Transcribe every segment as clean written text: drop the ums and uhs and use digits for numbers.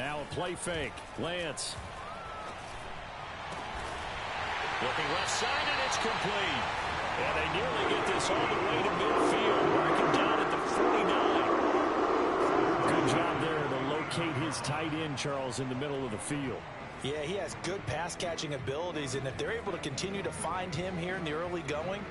Now a play fake. Lance. Looking left side, and it's complete. And they nearly get this all the way to midfield, marking down at the 49. Good job there to locate his tight end, Charles, in the middle of the field. Yeah, he has good pass-catching abilities, and if they're able to continue to find him here in the early going,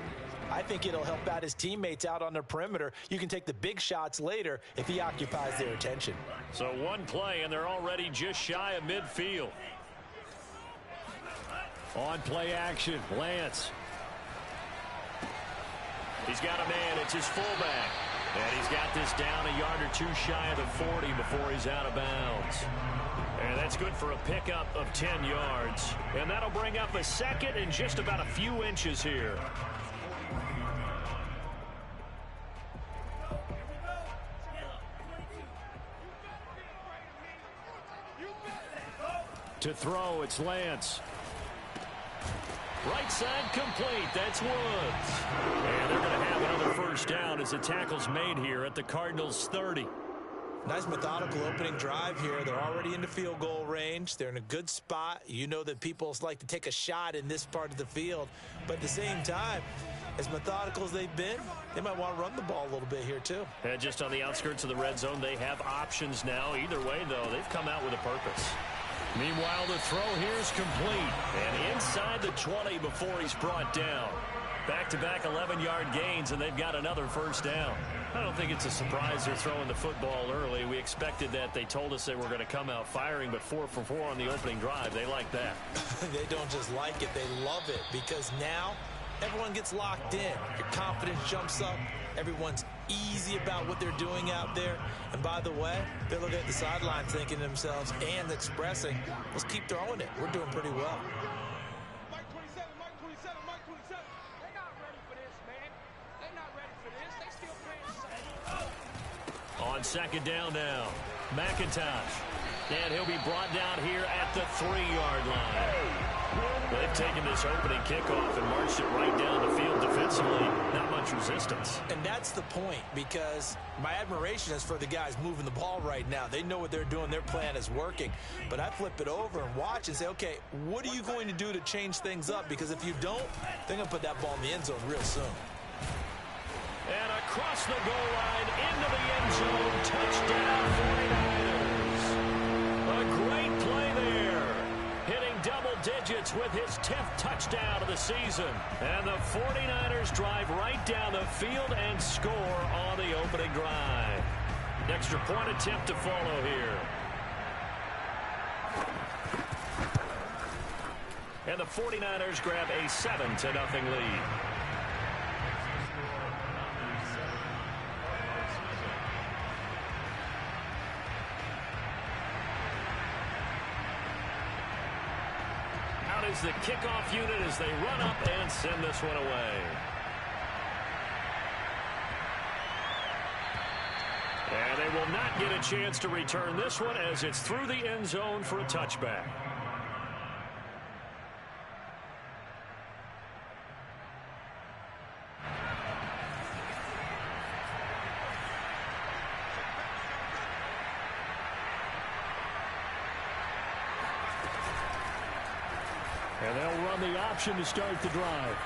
I think it'll help out his teammates out on the perimeter. You can take the big shots later if he occupies their attention. So one play, and they're already just shy of midfield. On play action, Lance. He's got a man. It's his fullback. And he's got this down a yard or two shy of the 40 before he's out of bounds. And that's good for a pickup of 10 yards. And that'll bring up a second and just about a few inches here. To throw, it's Lance. Right side complete. That's Woods. And they're going to have another first down as the tackle's made here at the Cardinals' 30. Nice methodical opening drive here. They're already in the field goal range. They're in a good spot. You know that people like to take a shot in this part of the field. But at the same time, as methodical as they've been, they might want to run the ball a little bit here too. And just on the outskirts of the red zone, they have options now. Either way, though, they've come out with a purpose. Meanwhile, the throw here is complete. And inside the 20 before he's brought down. Back-to-back 11-yard gains, and they've got another first down. I don't think it's a surprise they're throwing the football early. We expected that. They told us they were going to come out firing, but 4 for 4 on the opening drive. They like that. They don't just like it. They love it because now everyone gets locked in. Your confidence jumps up. Everyone's easy about what they're doing out there. And by the way, they're looking at the sideline thinking to themselves and expressing, let's keep throwing it. We're doing pretty well. Mike 27, Mike 27, Mike 27. They're not ready for this, man. They're not ready for this. They still playing. On second down now, McIntosh. And he'll be brought down here at the 3-yard line. They've taken this opening kickoff and marched it right down the field defensively. Not much resistance. And that's the point, because my admiration is for the guys moving the ball right now. They know what they're doing. Their plan is working. But I flip it over and watch and say, okay, what are you going to do to change things up? Because if you don't, they're going to put that ball in the end zone real soon. And across the goal line into the end zone. Touchdown 49ers. A great play there. Hitting double digits with his 10th touchdown of the season. And the 49ers drive right down the field and score on the opening drive. Extra point attempt to follow here. And the 49ers grab a 7-0 lead. Is the kickoff unit as they run up and send this one away. And they will not get a chance to return this one as it's through the end zone for a touchback. And they'll run the option to start the drive.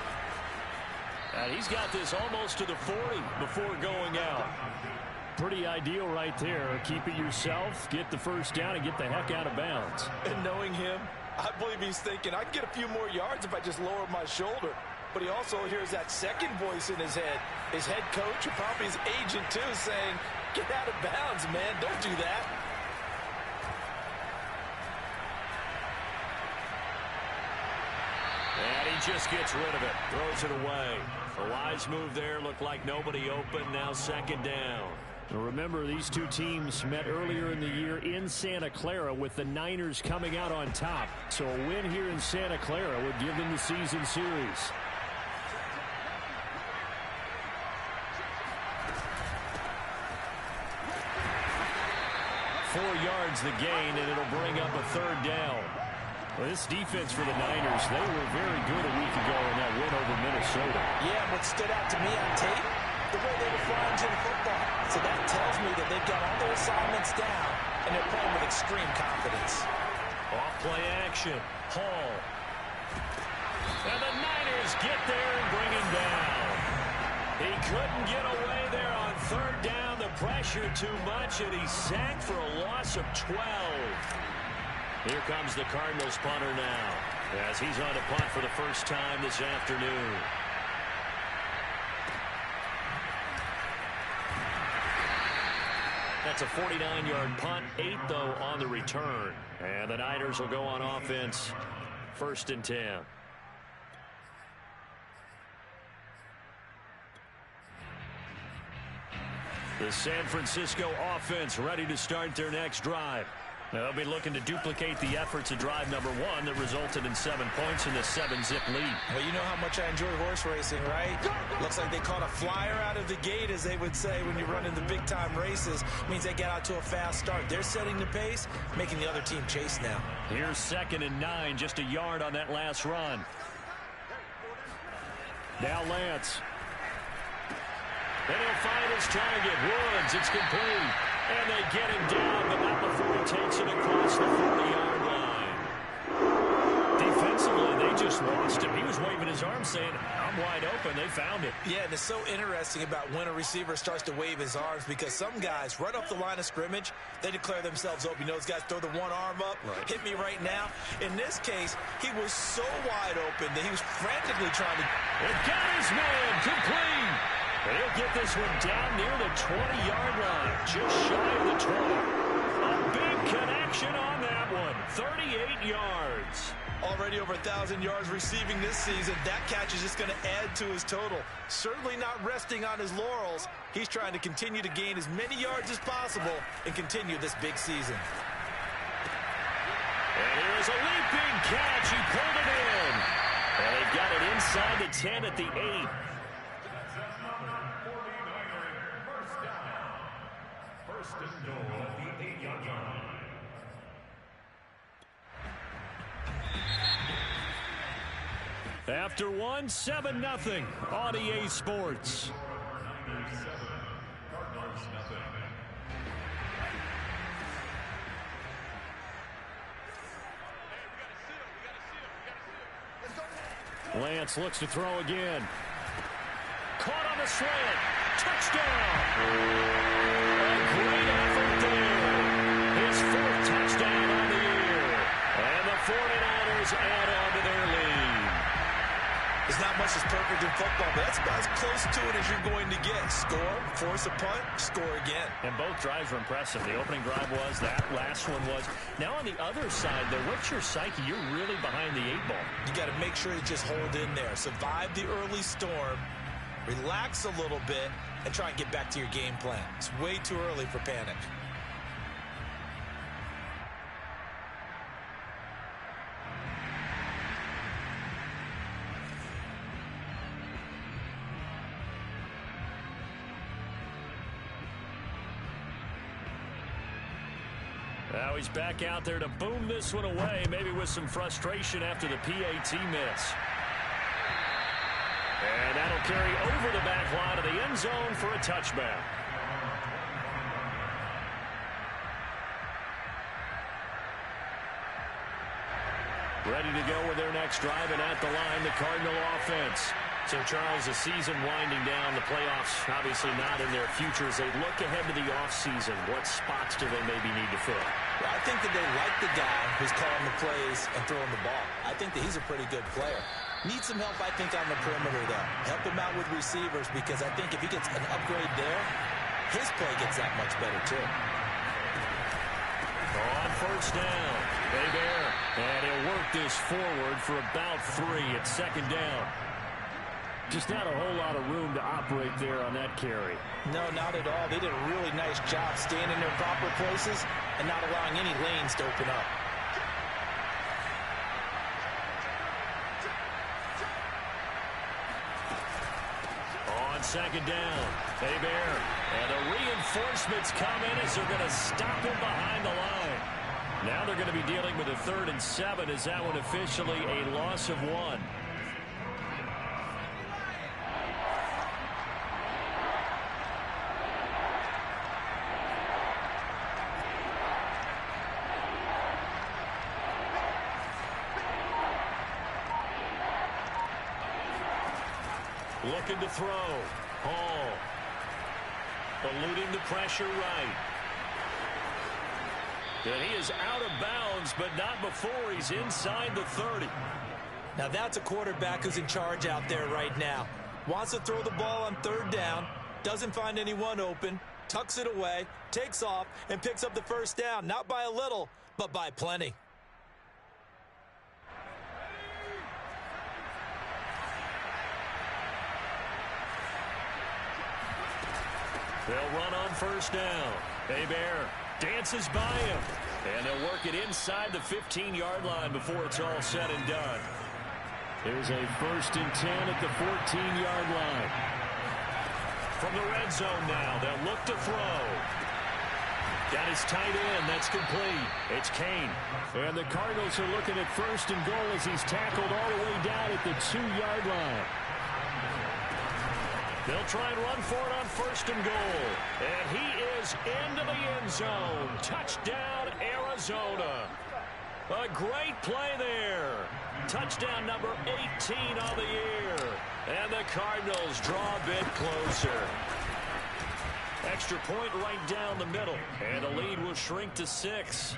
And he's got this almost to the 40 before going out. Pretty ideal right there. Keep it yourself, get the first down, and get the heck out of bounds. And knowing him, I believe he's thinking, I can get a few more yards if I just lower my shoulder. But he also hears that second voice in his head. His head coach, or probably his agent too, saying, get out of bounds, man. Don't do that. And he just gets rid of it. Throws it away. A wise move there. Looked like nobody open. Now second down. Now remember, these two teams met earlier in the year in Santa Clara with the Niners coming out on top. So a win here in Santa Clara would give them the season series. .4 yards the gain, and it'll bring up a third down. Well, this defense for the Niners, they were very good a week ago in that win over Minnesota. Yeah, what stood out to me on tape, the way they were flying to the football. So that tells me that they've got all their assignments down. and they're playing with extreme confidence. Off-play action. Hall. And the Niners get there and bring him down. He couldn't get away there on third down. The pressure too much, and he's sacked for a loss of 12. Here comes the Cardinals punter now, as he's on to punt for the first time this afternoon. That's a 49-yard punt, 8 though on the return. And the Niners will go on offense, 1st and 10. The San Francisco offense ready to start their next drive. They'll be looking to duplicate the efforts of drive number 1 that resulted in 7 points in the 7-zip lead. Well, you know how much I enjoy horse racing, right? Looks like they caught a flyer out of the gate, as they would say when you're running the big-time races. Means they get out to a fast start. They're setting the pace, making the other team chase now. Here's 2nd and 9, just a yard on that last run. Now Lance. And he'll find his target. Woods, it's complete. And they get him down, but not before he takes it across the 40-yard line. Defensively, they just lost him. He was waving his arm saying, I'm wide open. They found it. Yeah, and it's so interesting about when a receiver starts to wave his arms, because some guys, right off the line of scrimmage, they declare themselves open. You know, those guys throw the one arm up, right. Hit me right now. In this case, he was so wide open that he was frantically trying to... It got his man complete. And he'll get this one down near the 20-yard line, just shy of the 20. A big connection on that one, 38 yards. Already over 1,000 yards receiving this season. That catch is just going to add to his total. Certainly not resting on his laurels. He's trying to continue to gain as many yards as possible and continue this big season. And here's a leaping catch. He pulled it in. And they've got it inside the 10 at the 8. After 1, 7-0 on EA Sports. Lance looks to throw again. Caught on the slant. Touchdown. A great effort there. His 4th touchdown on the year. And the 49ers add on to their lead. There's not much that's perfect in football, but that's about as close to it as you're going to get. Score, force a punt, score again. And both drives were impressive. The opening drive was, that last one was. Now on the other side, though, what's your psyche? You're really behind the 8 ball. You got to make sure you just hold in there. Survive the early storm, relax a little bit, and try and get back to your game plan. It's way too early for panic. Now he's back out there to boom this one away, maybe with some frustration after the PAT miss. And that'll carry over the back line of the end zone for a touchback. Ready to go with their next drive, and at the line, the Cardinal offense. So, Charles, the season winding down, the playoffs obviously not in their future. As they look ahead to the offseason, what spots do they maybe need to fill? Well, I think that they like the guy who's calling the plays and throwing the ball. I think that he's a pretty good player. Needs some help, I think, on the perimeter, though. Help him out with receivers, because I think if he gets an upgrade there, his play gets that much better, too. On 1st down, Bear, and he'll work this forward for about 3 at 2nd down. Just not a whole lot of room to operate there on that carry. No, not at all. They did a really nice job staying in their proper places and not allowing any lanes to open up. On 2nd down, Bear, and the reinforcements come in as they're going to stop him behind the line. Now they're going to be dealing with a 3rd and 7. Is that one officially a loss of 1? looking to throw. Hall eluding the pressure right. And he is out of bounds, but not before he's inside the 30. Now that's a quarterback who's in charge out there right now. Wants to throw the ball on third down, doesn't find anyone open, tucks it away, takes off, and picks up the first down. Not by a little, but by plenty. They'll run on first down. Hebert dances by him. And they'll work it inside the 15-yard line before it's all said and done. There's a 1st and 10 at the 14-yard line. From the red zone now, they'll look to throw. Got his tight end. That's complete. It's Kane. And the Cardinals are looking at 1st and goal as he's tackled all the way down at the 2-yard line. They'll try and run for it on 1st and goal. And he is into the end zone. Touchdown, Arizona. A great play there. Touchdown number 18 on the year. And the Cardinals draw a bit closer. Extra point right down the middle. And the lead will shrink to 6.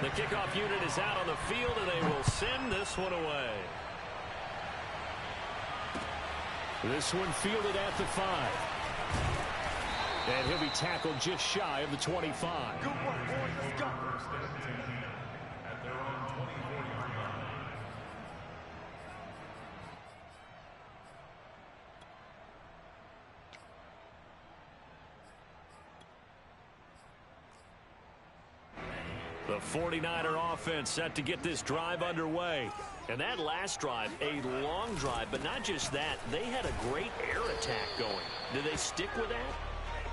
The kickoff unit is out on the field, and they will send this one away. This one fielded at the 5. And he'll be tackled just shy of the 25. Good work, boys. Let's go. The 49er offense set to get this drive underway. And that last drive, a long drive, but not just that. They had a great air attack going. Do they stick with that?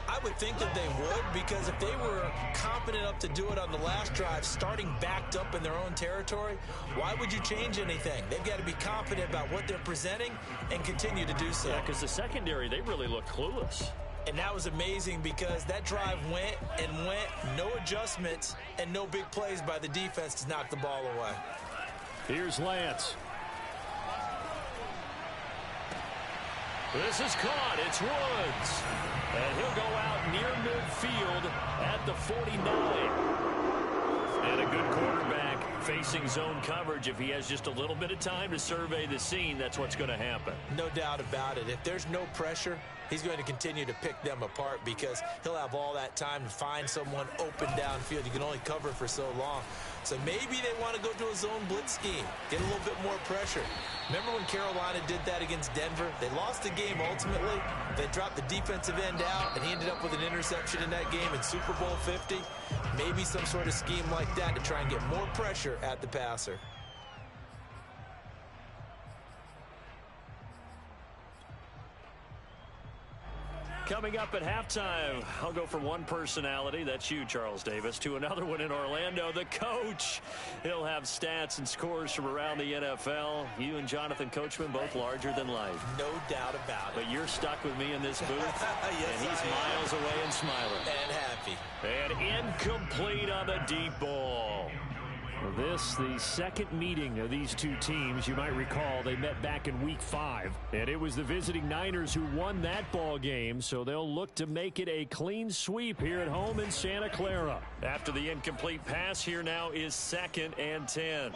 I would think that they would, because if they were competent enough to do it on the last drive, starting backed up in their own territory, why would you change anything? They've got to be confident about what they're presenting and continue to do so. Yeah, because the secondary, they really look clueless. And that was amazing because that drive went and went, no adjustments, and no big plays by the defense to knock the ball away. Here's Lance. This is caught. It's Woods. And he'll go out near midfield at the 49. And a good quarterback facing zone coverage. If he has just a little bit of time to survey the scene, that's what's going to happen. No doubt about it. If there's no pressure, he's going to continue to pick them apart because he'll have all that time to find someone open downfield. You can only cover for so long. So maybe they want to go to a zone blitz scheme, get a little bit more pressure. Remember when Carolina did that against Denver? They lost the game ultimately. They dropped the defensive end out, and he ended up with an interception in that game in Super Bowl 50. Maybe some sort of scheme like that to try and get more pressure at the passer. Coming up at halftime, I'll go from one personality, that's you, Charles Davis, to another one in Orlando, the coach. He'll have stats and scores from around the NFL. You and Jonathan Coachman, both larger than life. No doubt about it. But you're stuck with me in this booth, yes, and he's miles away and smiling. And happy. And incomplete on the deep ball. This, the second meeting of these two teams. You might recall they met back in Week 5. And it was the visiting Niners who won that ball game, so they'll look to make it a clean sweep here at home in Santa Clara. After the incomplete pass, here now is 2nd and 10.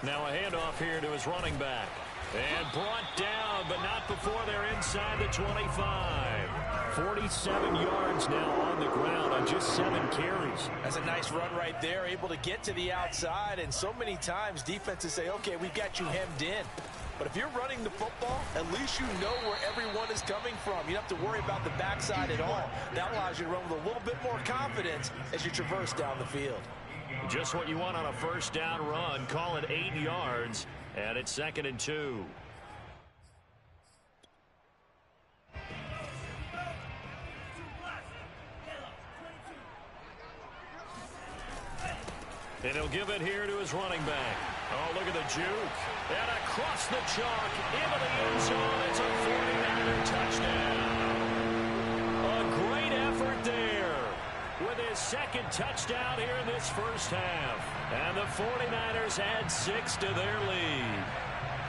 Now a handoff here to his running back. And brought down, but not before they're inside the 25. 47 yards now on the ground on just 7 carries. That's a nice run right there, able to get to the outside. And so many times defenses say, okay, we've got you hemmed in. But if you're running the football, at least you know where everyone is coming from. You don't have to worry about the backside at all. That allows you to run with a little bit more confidence as you traverse down the field. Just what you want on a first down run. Call it 8 yards, and it's 2nd and 2. And he'll give it here to his running back. Oh, look at the juke. And across the chalk into the end zone. It's a 49er touchdown. A great effort there with his his second touchdown here in this first half. And the 49ers add 6 to their lead.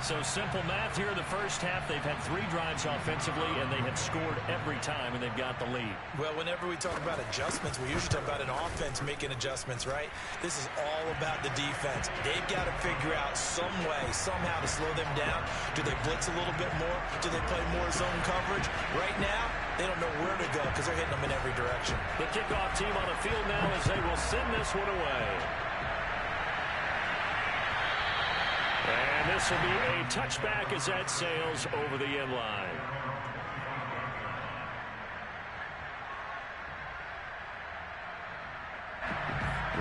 So simple math here in the first half. They've had 3 drives offensively, and they have scored every time, and they've got the lead. Well, whenever we talk about adjustments, we usually talk about an offense making adjustments, right? This is all about the defense. They've got to figure out some way, somehow to slow them down. Do they blitz a little bit more? Do they play more zone coverage? Right now, they don't know where to go because they're hitting them in every direction. The kickoff team on the field now as they will send this one away. And this will be a touchback as that sails over the end line.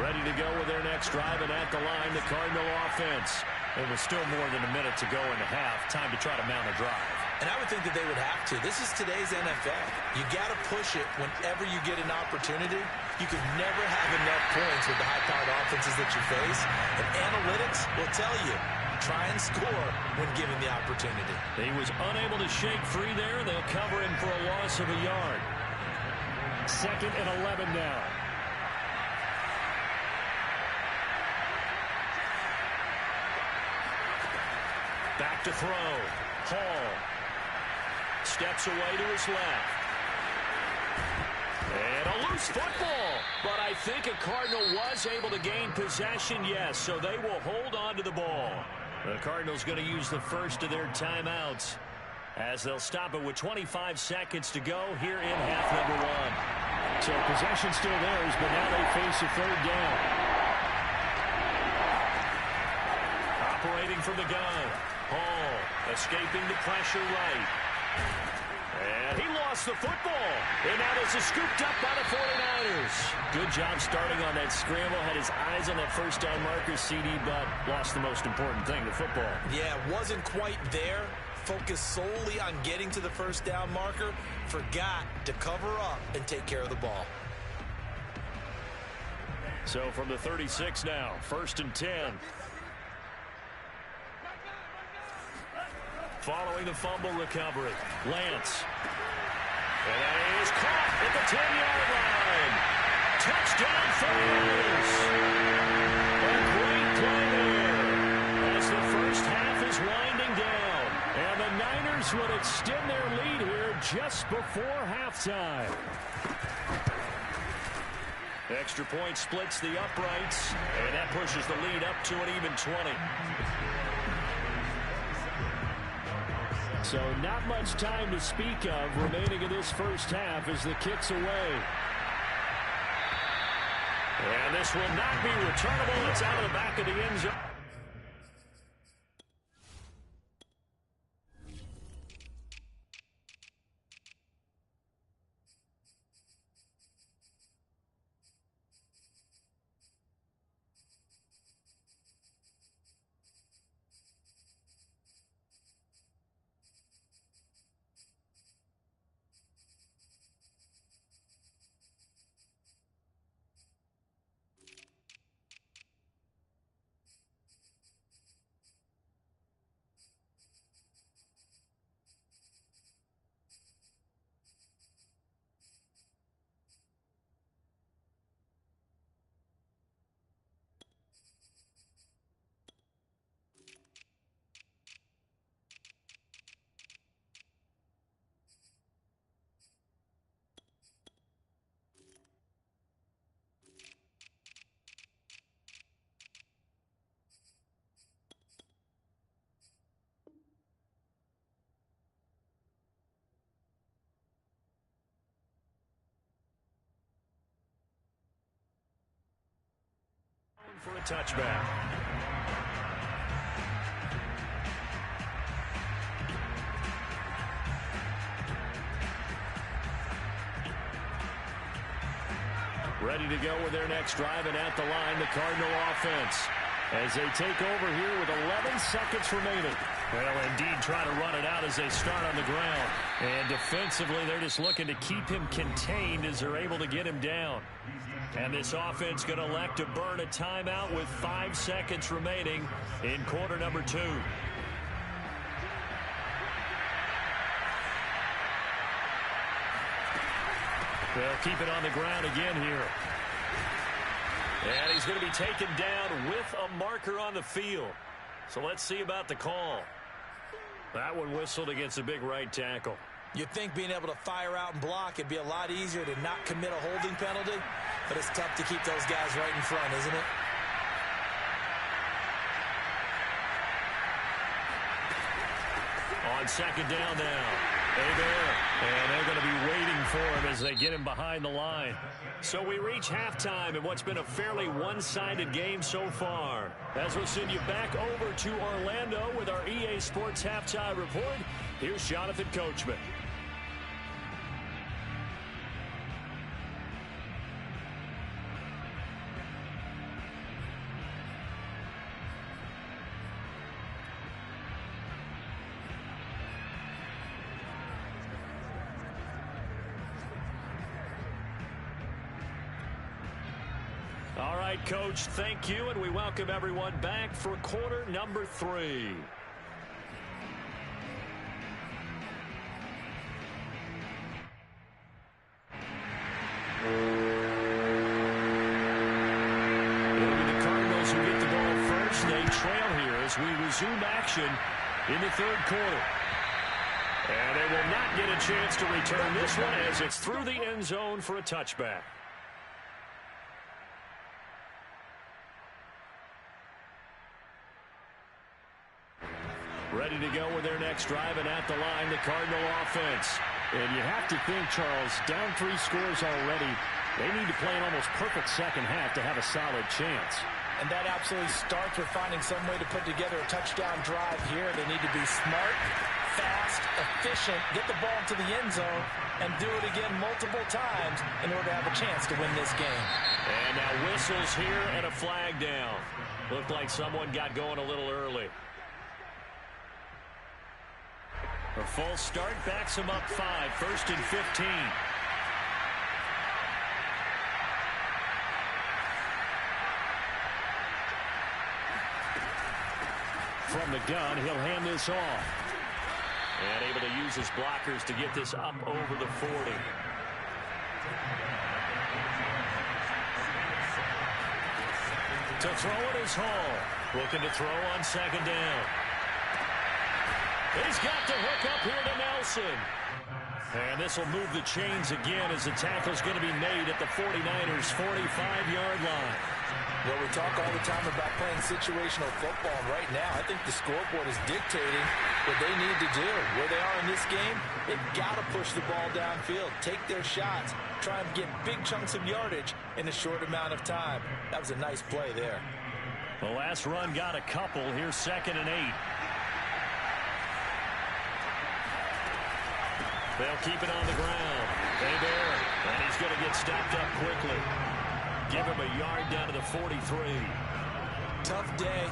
Ready to go with their next drive, and at the line, the Cardinal offense. And with still more than a minute to go in the half, time to try to mount a drive. And I would think that they would have to. This is today's NFL. You got to push it whenever you get an opportunity. You can never have enough points with the high-powered offenses that you face. And analytics will tell you, try and score when given the opportunity. He was unable to shake free there. They'll cover him for a loss of a yard. 2nd and 11 now. Back to throw. Hall steps away to his left. And a loose football. But I think a Cardinal was able to gain possession, yes, so they will hold on to the ball. The Cardinals going to use the first of their timeouts as they'll stop it with 25 seconds to go here in half number 1. So possession still theirs, but now they face a 3rd down. Operating from the gun. Hall escaping the pressure right. And he lost the football. And now this is scooped up by the 49ers. Good job starting on that scramble. Had his eyes on that first down marker, CD, but lost the most important thing, the football. Yeah, wasn't quite there. Focused solely on getting to the first down marker. Forgot to cover up and take care of the ball. So from the 36 now, 1st and 10. Following the fumble recovery, Lance. And that is caught at the 10-yard line. Touchdown 49ers. A great play there as the first half is winding down. And the Niners would extend their lead here just before halftime. Extra point splits the uprights, and that pushes the lead up to an even 20. So not much time to speak of remaining in this first half as the kick's away. And this will not be returnable. It's out of the back of the end zone. For a touchback. Ready to go with their next drive, and at the line, the Cardinal offense as they take over here with 11 seconds remaining. Well, indeed, trying to run it out as they start on the ground. And defensively, they're just looking to keep him contained as they're able to get him down. And this offense going to elect to burn a timeout with 5 seconds remaining in quarter number 2. They'll keep it on the ground again here. And he's going to be taken down with a marker on the field. So let's see about the call. That one whistled against a big right tackle. You'd think being able to fire out and block, it'd be a lot easier to not commit a holding penalty, but it's tough to keep those guys right in front, isn't it? On second down now. And they're going to be waiting for him as they get him behind the line. So we reach halftime in what's been a fairly one-sided game so far. As we'll send you back over to Orlando with our EA Sports Halftime Report, here's Jonathan Coachman. All right, Coach, thank you, and we welcome everyone back for quarter number 3. It'll be the Cardinals who get the ball first. They trail here as we resume action in the third quarter. And they will not get a chance to return this one as it's through the end zone for a touchback. Ready to go with their next drive, and at the line, the Cardinal offense. And you have to think, Charles, down 3 scores already. They need to play an almost perfect second half to have a solid chance. And that absolutely starts with finding some way to put together a touchdown drive here. They need to be smart, fast, efficient, get the ball to the end zone, and do it again multiple times in order to have a chance to win this game. And now whistles here and a flag down. Looked like someone got going a little early. A false start backs him up 5, 1st and 15. From the gun, he'll hand this off. And able to use his blockers to get this up over the 40. To throw it is Hall. Looking to throw on second down. He's got the hook up here to Nelson. And this will move the chains again as the tackle's going to be made at the 49ers' 45-yard line. Well, we talk all the time about playing situational football. Right now, I think the scoreboard is dictating what they need to do. Where they are in this game, they've got to push the ball downfield, take their shots, try and get big chunks of yardage in a short amount of time. That was a nice play there. The last run got a couple. Here's 2nd and 8. They'll keep it on the ground. And he's going to get stopped up quickly. Give him a yard down to the 43. Tough day,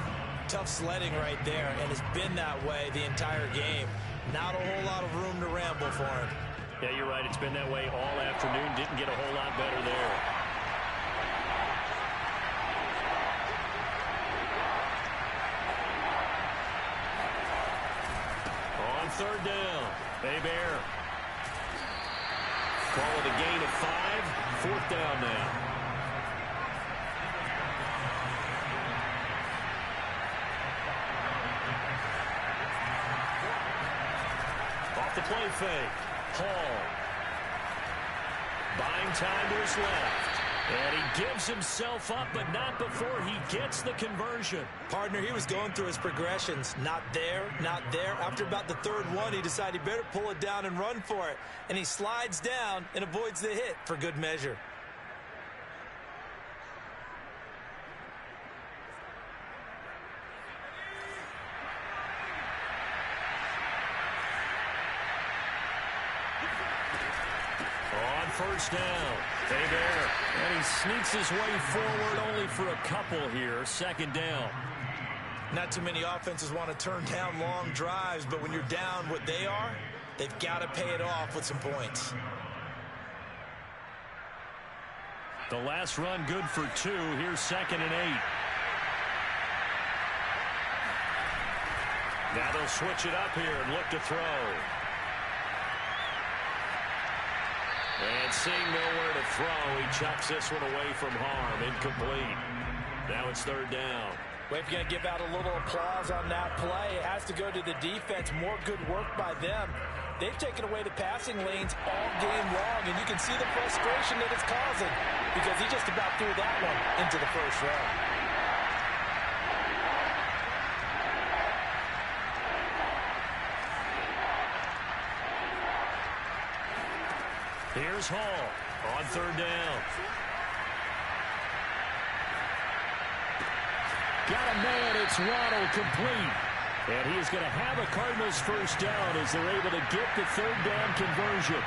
tough sledding right there, and it's been that way the entire game. Not a whole lot of room to ramble for him. Yeah, you're right. It's been that way all afternoon. Didn't get a whole lot better there. On 3rd down, Hebert. Call it a gain of 5. 4th down now. Off the play fake. Hall. Buying time to his left. And he gives himself up, but not before he gets the conversion. Partner, he was going through his progressions. Not there, not there. After about the 3rd one, he decided he better pull it down and run for it. And he slides down and avoids the hit for good measure. On 1st down, Hebert. And he sneaks his way forward only for a couple here. 2nd down. Not too many offenses want to turn down long drives, but when you're down what they are, they've got to pay it off with some points. The last run good for 2. Here's 2nd and 8. Now they'll switch it up here and look to throw. And seeing nowhere to throw, he chucks this one away from harm. Incomplete. Now it's third down. Well, if you're going to give out a little applause on that play, it has to go to the defense. More good work by them. They've taken away the passing lanes all game long, and you can see the frustration that it's causing because he just about threw that one into the first row. Here's Hall on third down. Got a man. It's Waddle, complete. And he is going to have a Cardinals first down as they're able to get the third down conversion.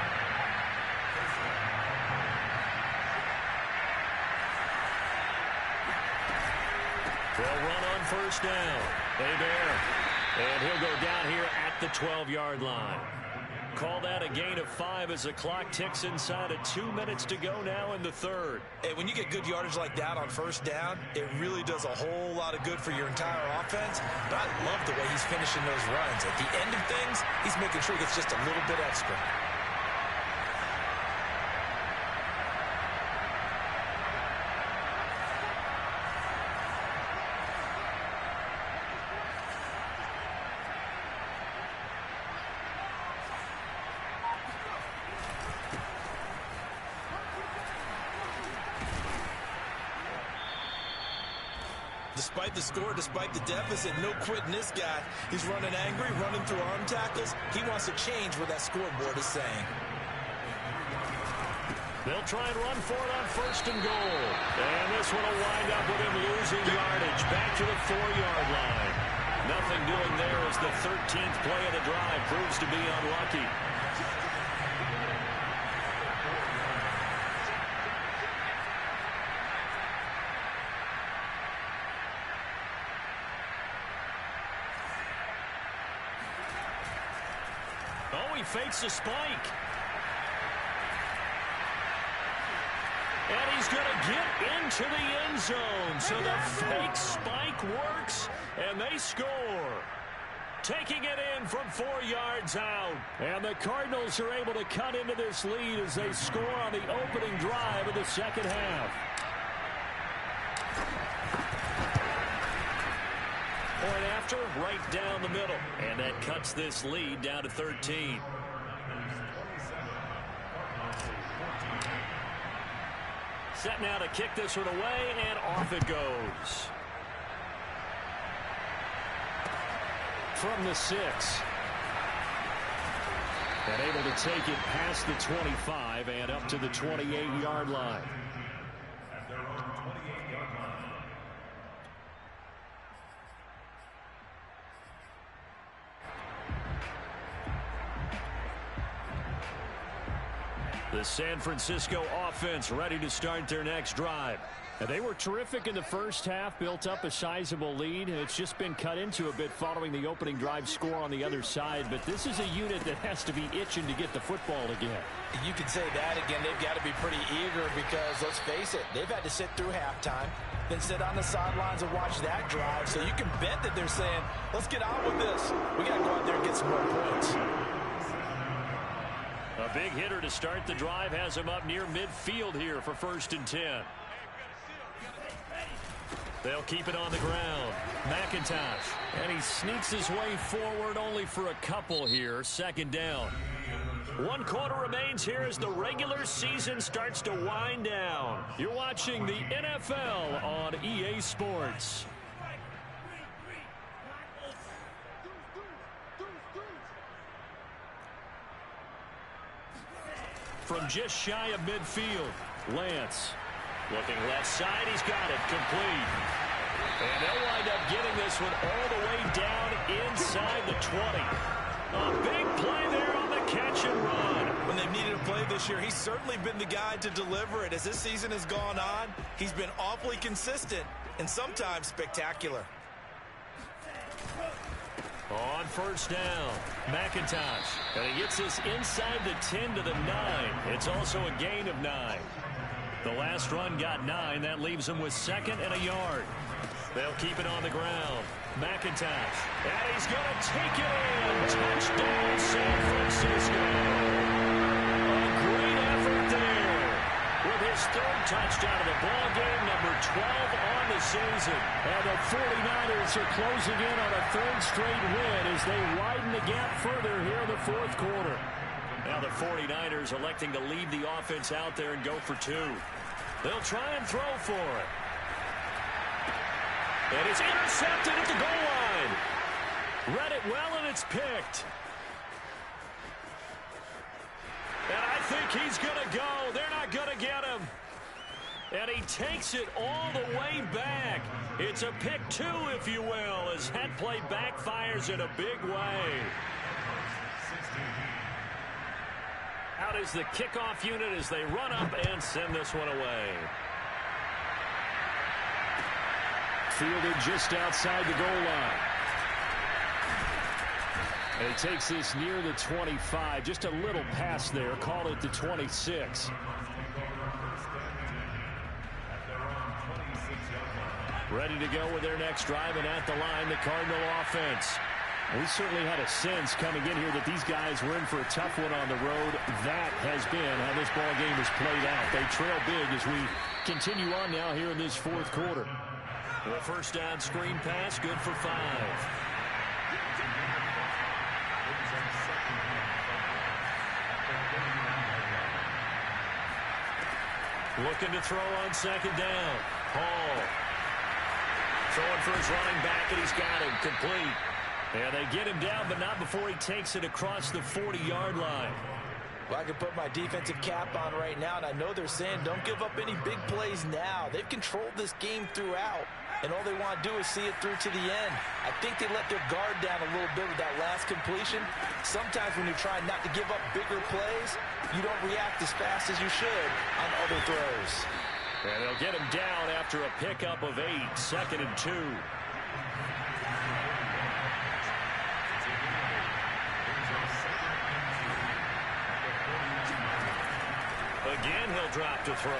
They'll run on first down. Hebert. And he'll go down here at the 12-yard line. Call that a gain of 5 as the clock ticks inside of 2 minutes to go now in the third. Hey, when you get good yardage like that on first down, it really does a whole lot of good for your entire offense. But I love the way he's finishing those runs. At the end of things, he's making sure he gets just a little bit extra. Despite the score, despite the deficit, no quitting this guy. He's running angry, running through arm tackles. He wants to change what that scoreboard is saying. They'll try and run for it on first and goal. And this one will wind up with him losing yardage back to the 4-yard line. Nothing doing there as the 13th play of the drive proves to be unlucky. He fakes the spike. And he's going to get into the end zone. So the fake spike works, and they score. Taking it in from 4 yards out. And the Cardinals are able to cut into this lead as they score on the opening drive of the second half. Point after, right down the middle. And that cuts this lead down to 13. Set now to kick this one away, and off it goes. From the 6. And able to take it past the 25 and up to the 28-yard line. The San Francisco offense ready to start their next drive. And they were terrific in the first half, built up a sizable lead. It's just been cut into a bit following the opening drive score on the other side. But this is a unit that has to be itching to get the football again. You can say that again. They've got to be pretty eager because, let's face it, they've had to sit through halftime, then sit on the sidelines and watch that drive. So you can bet that they're saying, let's get on with this. We got to go out there and get some more points. A big hitter to start the drive has him up near midfield here for 1st and 10. They'll keep it on the ground. McIntosh. And he sneaks his way forward only for a couple here. 2nd down. 1 quarter remains here as the regular season starts to wind down. You're watching the NFL on EA Sports. From just shy of midfield, Lance. Looking left side, he's got it, complete. And they'll wind up getting this one all the way down inside the 20. A big play there on the catch and run. When they've needed a play this year, he's certainly been the guy to deliver it. As this season has gone on, he's been awfully consistent and sometimes spectacular. On 1st down, McIntosh. And he gets this inside the 10 to the 9. It's also a gain of 9. The last run got 9. That leaves him with 2nd and a yard. They'll keep it on the ground. McIntosh. And he's going to take it in. Touchdown, San Francisco. A great effort there his third touchdown of the ball game, number 12 on the season. And the 49ers are closing in on a third straight win as they widen the gap further here in the fourth quarter. Now the 49ers electing to leave the offense out there and go for two. They'll try and throw for it. And it's intercepted at the goal line. Read it well, and it's picked. And I think he's going to go. They're not going to get him. And he takes it all the way back. It's a pick two, if you will, as that play backfires in a big way. Out is the kickoff unit as they run up and send this one away. Fielded just outside the goal line. And he takes this near the 25. Just a little pass there. Call it the 26. Ready to go with their next drive, and at the line, the Cardinal offense. We certainly had a sense coming in here that these guys were in for a tough one on the road. That has been how this ball game is played out. They trail big as we continue on now here in this fourth quarter. The first down screen pass, good for 5. Looking to throw on second down. Hall. Throwing for his running back, and he's got him complete. Yeah, they get him down, but not before he takes it across the 40-yard line. Well, I can put my defensive cap on right now, and I know they're saying don't give up any big plays now. They've controlled this game throughout, and all they want to do is see it through to the end. I think they let their guard down a little bit with that last completion. Sometimes when you're trying not to give up bigger plays, you don't react as fast as you should on other throws. And they'll get him down after a pickup of 8, 2nd and 2. Again, he'll drop to throw.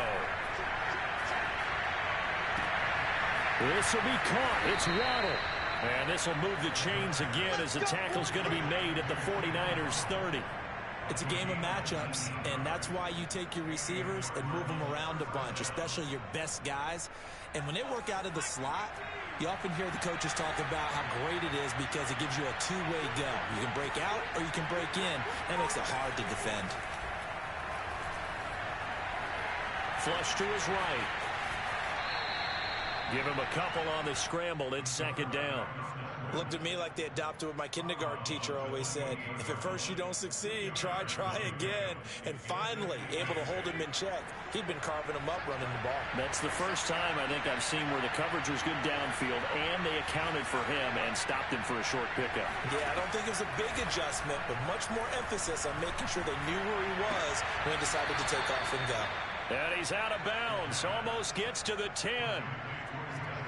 This will be caught. It's Waddle. And this will move the chains again as the tackle's going to be made at the 49ers 30. It's a game of matchups, and that's why you take your receivers and move them around a bunch, especially your best guys. And when they work out of the slot, you often hear the coaches talk about how great it is because it gives you a two-way go. You can break out or you can break in. That makes it hard to defend. Flush to his right. Give him a couple on the scramble. It's second down. Looked at me like they adopted what my kindergarten teacher always said. If at first you don't succeed, try again. And finally, able to hold him in check. He'd been carving him up running the ball. That's the first time I think I've seen where the coverage was good downfield, and they accounted for him and stopped him for a short pickup. Yeah, I don't think it was a big adjustment, but much more emphasis on making sure they knew where he was when he decided to take off and go. And he's out of bounds. Almost gets to the 10.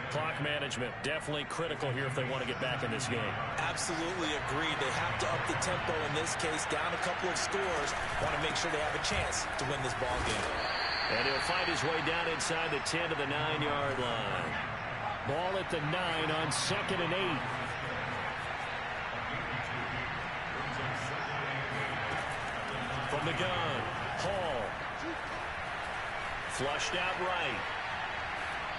Clock management definitely critical here if they want to get back in this game. Absolutely agreed. They have to up the tempo in this case, down a couple of scores. Want to make sure they have a chance to win this ball game. And he'll find his way down inside the 10 to the 9-yard line. Ball at the 9 on 2nd and 8. From the gun, Hall. Flushed out right.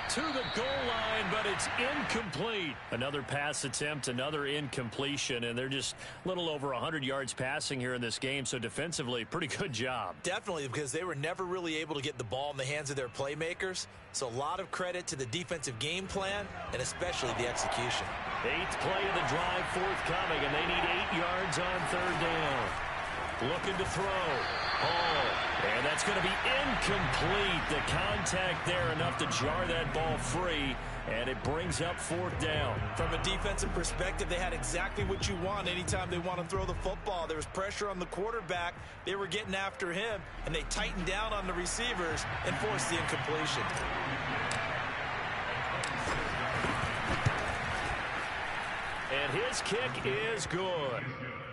To the goal line, but it's incomplete. Another pass attempt, another incompletion, and they're just a little over 100 yards passing here in this game, so defensively, pretty good job. Definitely, because they were never really able to get the ball in the hands of their playmakers, so a lot of credit to the defensive game plan, and especially the execution. 8th play of the drive forthcoming, and they need 8 yards on third down. Looking to throw. And that's going to be incomplete. The contact there enough to jar that ball free, and it brings up 4th down. From a defensive perspective, they had exactly what you want anytime they want to throw the football. There was pressure on the quarterback. They were getting after him, and they tightened down on the receivers and forced the incompletion. And his kick is good.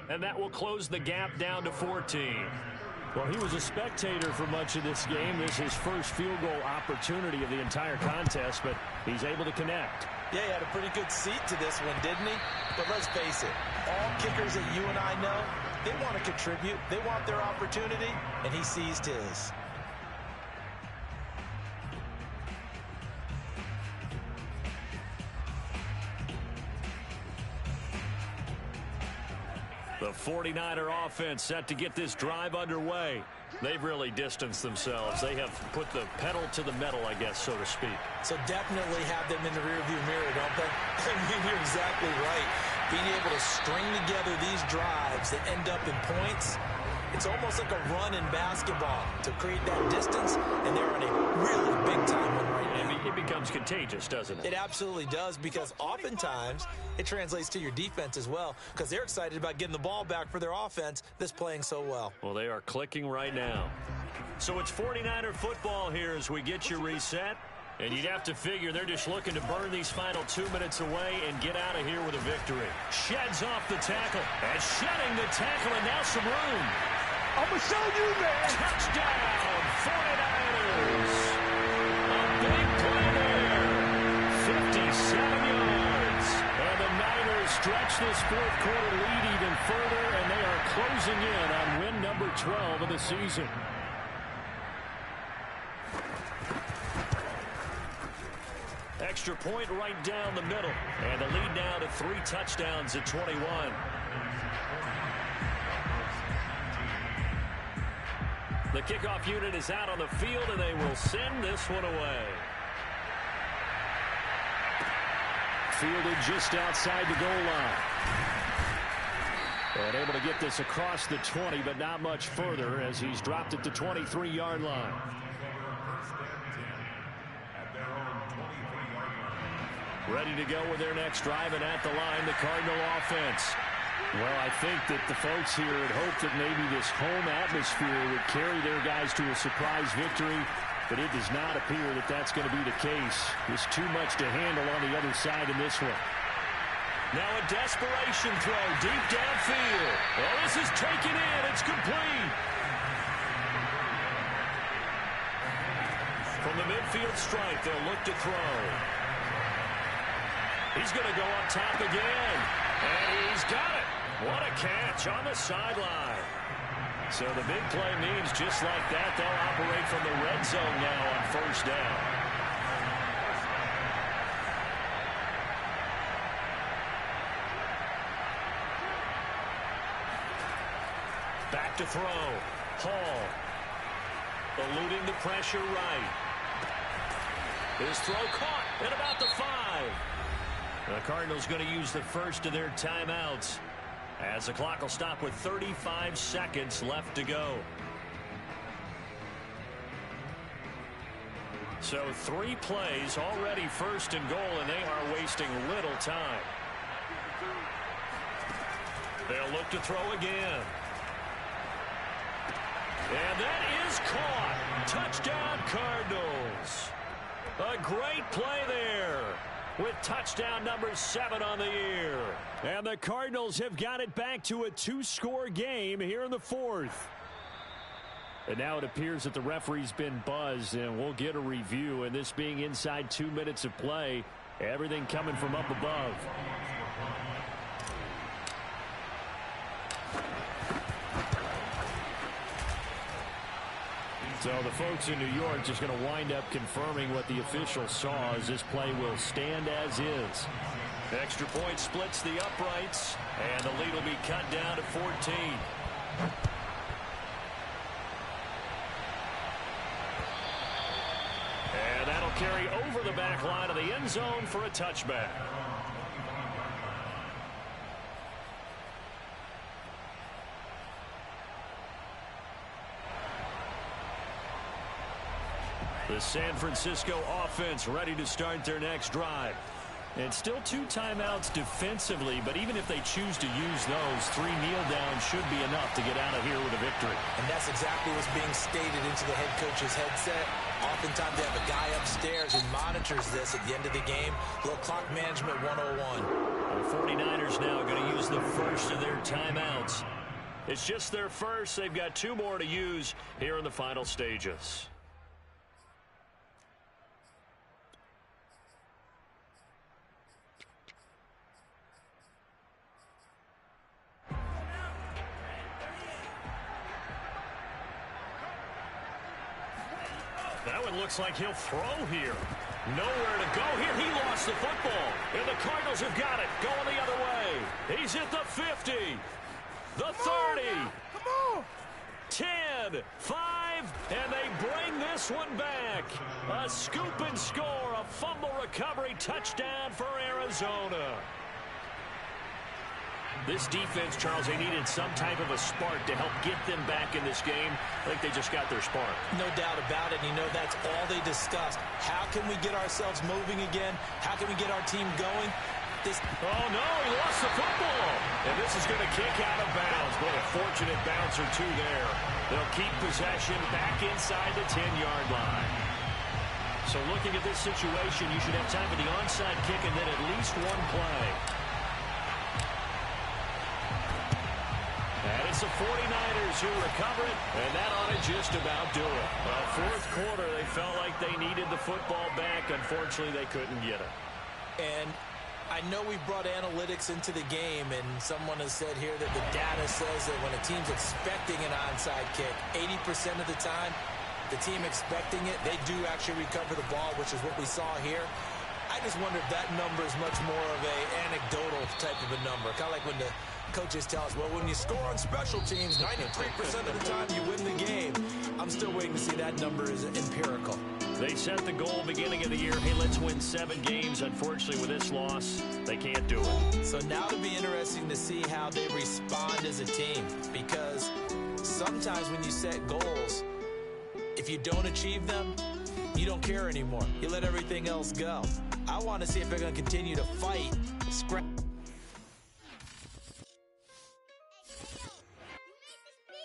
And that will close the gap down to 14. Well, he was a spectator for much of this game. This is his first field goal opportunity of the entire contest, but he's able to connect. Yeah, he had a pretty good seat to this one, didn't he? But let's face it, all kickers that you and I know, they want to contribute. They want their opportunity, and he seized his. The 49er offense set to get this drive underway. They've really distanced themselves. They have put the pedal to the metal, I guess, so to speak. So definitely have them in the rearview mirror, don't they? I mean, you're exactly right. Being able to string together these drives that end up in points, it's almost like a run in basketball to create that distance, and they're on a really big-time one right now. It becomes contagious, doesn't it? It absolutely does, because oftentimes it translates to your defense as well, because they're excited about getting the ball back for their offense that's playing so well. Well, they are clicking right now. So it's 49er football here as we get you reset. And you'd have to figure they're just looking to burn these final 2 minutes away and get out of here with a victory. Sheds off the tackle. And shedding the tackle, and now some room. I'm going to show you, man. Touchdown, 49ers. A big play there. 57 yards. And the Niners stretch this fourth quarter lead even further, and they are closing in on win number 12 of the season. Extra point right down the middle. And the lead now to 3 touchdowns at 21. The kickoff unit is out on the field, and they will send this one away. Fielded just outside the goal line. And able to get this across the 20, but not much further as he's dropped it to 23-yard line. Ready to go with their next drive, and at the line, the Cardinal offense. Well, I think that the folks here had hoped that maybe this home atmosphere would carry their guys to a surprise victory, but it does not appear that that's going to be the case. There's too much to handle on the other side in this one. Now a desperation throw deep downfield. Well, this is taken in. It's complete. From the midfield stripe, they'll look to throw. He's going to go up top again. And he's got it. What a catch on the sideline. So the big play means just like that, they'll operate from the red zone now on first down. Back to throw. Hall. Eluding the pressure right. His throw caught at about the 5. The Cardinals going to use the first of their timeouts as the clock will stop with 35 seconds left to go. So 3 plays already first and goal, and they are wasting little time. They'll look to throw again. And that is caught. Touchdown, Cardinals. A great play there, with touchdown number 7 on the year. And the Cardinals have got it back to a 2-score game here in the 4th. And now it appears that the referee's been buzzed, and we'll get a review. And this being inside 2 minutes of play, everything coming from up above. So the folks in New York just going to wind up confirming what the official saw, as this play will stand as is. Extra point splits the uprights, and the lead will be cut down to 14. And that'll carry over the back line of the end zone for a touchback. The San Francisco offense ready to start their next drive. And still 2 timeouts defensively, but even if they choose to use those, 3 kneel downs should be enough to get out of here with a victory. And that's exactly what's being stated into the head coach's headset. Oftentimes they have a guy upstairs who monitors this at the end of the game. A little clock management 101. The 49ers now going to use the first of their timeouts. It's just their first. They've got 2 more to use here in the final stages. That one looks like he'll throw here. Nowhere to go here. He lost the football. And the Cardinals have got it. Going the other way. He's at the 50. The 30. Come on. 10, 5, and they bring this one back. A scoop and score, a fumble recovery touchdown for Arizona. This defense, Charles, they needed some type of a spark to help get them back in this game. I think they just got their spark. No doubt about it. You know, that's all they discussed. How can we get ourselves moving again? How can we get our team going? Oh, no, he lost the football. And this is going to kick out of bounds. But a fortunate bounce or two there. They'll keep possession back inside the 10-yard line. So looking at this situation, you should have time for the onside kick and then at least one play. And it's the 49ers who recover it, and that ought to just about do it. Fourth quarter, they felt like they needed the football back. Unfortunately, they couldn't get it. And I know we brought analytics into the game, and someone has said here that the data says that when a team's expecting an onside kick, 80% of the time, the team expecting it, they do actually recover the ball, which is what we saw here. I just wonder if that number is much more of a anecdotal type of a number. Kind of like when the coaches tell us, well, when you score on special teams, 93% of the time you win the game. I'm still waiting to see that number is empirical. They set the goal beginning of the year, hey, let's win 7 games. Unfortunately, with this loss, they can't do it. So now it'll be interesting to see how they respond as a team, because sometimes when you set goals, if you don't achieve them, you don't care anymore. You let everything else go. I want to see if they're going to continue to fight, scrap.